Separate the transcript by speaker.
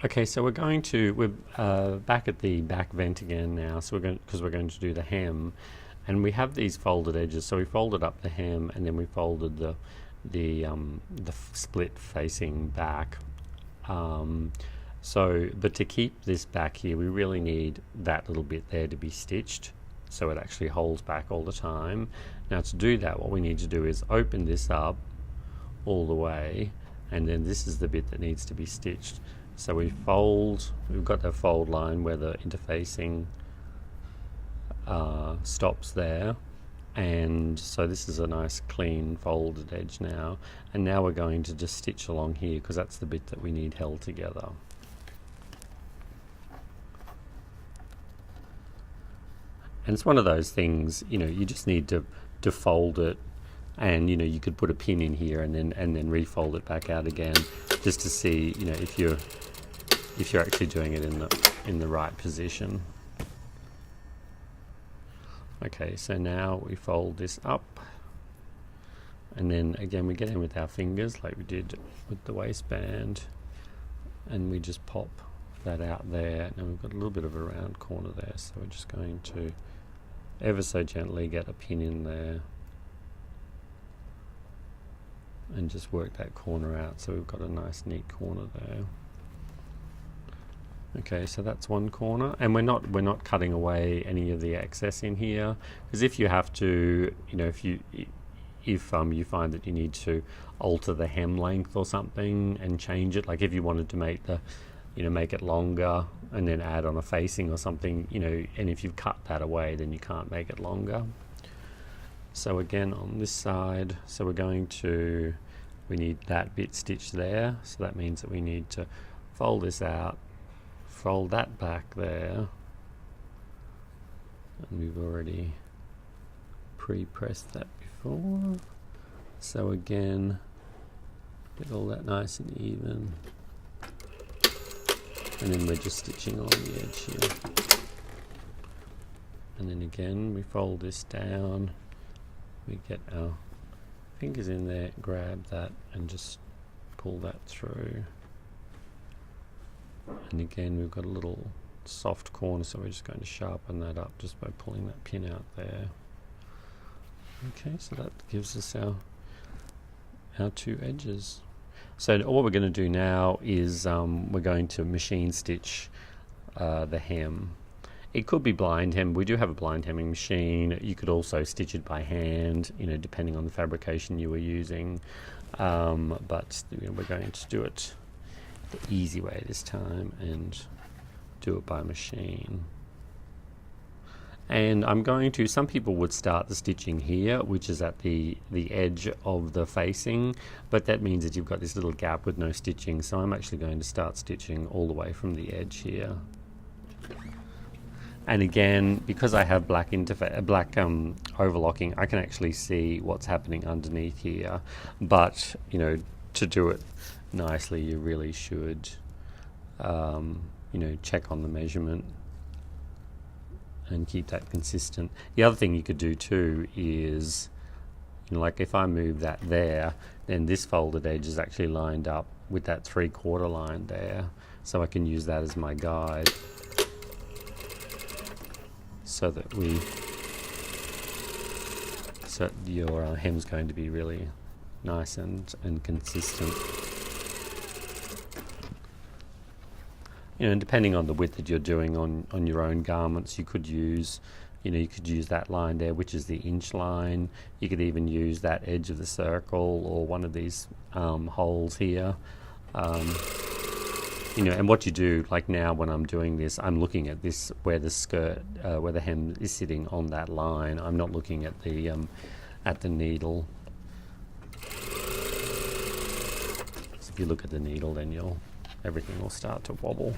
Speaker 1: Okay, so we're back at the back vent again now. So because we're going to do the hem, and we have these folded edges. So we folded up the hem, and then we folded the split facing back. But to keep this back here, we really need that little bit there to be stitched, so it actually holds back all the time. Now to do that, what we need to do is open this up all the way, and then this is the bit that needs to be stitched. So we've got the fold line where the interfacing stops there, and so this is a nice clean folded edge now, and now we're going to just stitch along here because that's the bit that we need held together. And it's one of those things, you just need to fold it, and you could put a pin in here and then refold it back out again, just to see if you're actually doing it in the right position. Okay, so now we fold this up, and then again we get in with our fingers like we did with the waistband, and we just pop that out there. Now we've got a little bit of a round corner there, so we're just going to ever so gently get a pin in there and just work that corner out, so we've got a nice neat corner there. Okay, so that's one corner, and we're not cutting away any of the excess in here, because if you have to, if you find that you need to alter the hem length or something and change it, like if you wanted to make make it longer and then add on a facing or something, and if you've cut that away, then you can't make it longer. So again, on this side, so we need that bit stitched there, so that means that we need to fold this out, fold that back there, and we've already pre-pressed that before. So again, get all that nice and even, and then we're just stitching along the edge here. And then again, we fold this down, we get our fingers in there, grab that and just pull that through. And again, we've got a little soft corner, so we're just going to sharpen that up just by pulling that pin out there. Okay, so that gives us our two edges. So what we're going to do now is we're going to machine stitch the hem. It could be blind hem. We do have a blind hemming machine. You could also stitch it by hand, depending on the fabrication you were using. But we're going to do it the easy way this time and do it by machine. And I'm going to, some people would start the stitching here, which is at the edge of the facing, but that means that you've got this little gap with no stitching, so I'm actually going to start stitching all the way from the edge here. And again, because I have black overlocking, I can actually see what's happening underneath here, but to do it nicely, you really should check on the measurement and keep that consistent. The other thing you could do too is, like if I move that there, then this folded edge is actually lined up with that 3/4 line there, so I can use that as my guide, so that your hem's going to be really nice and consistent. And depending on the width that you're doing on your own garments, you could use that line there, which is the inch line. You could even use that edge of the circle or one of these holes here. And what you do, like now when I'm doing this, I'm looking at this where the skirt, where the hem is sitting on that line. I'm not looking at the needle. So if you look at the needle, then everything will start to wobble.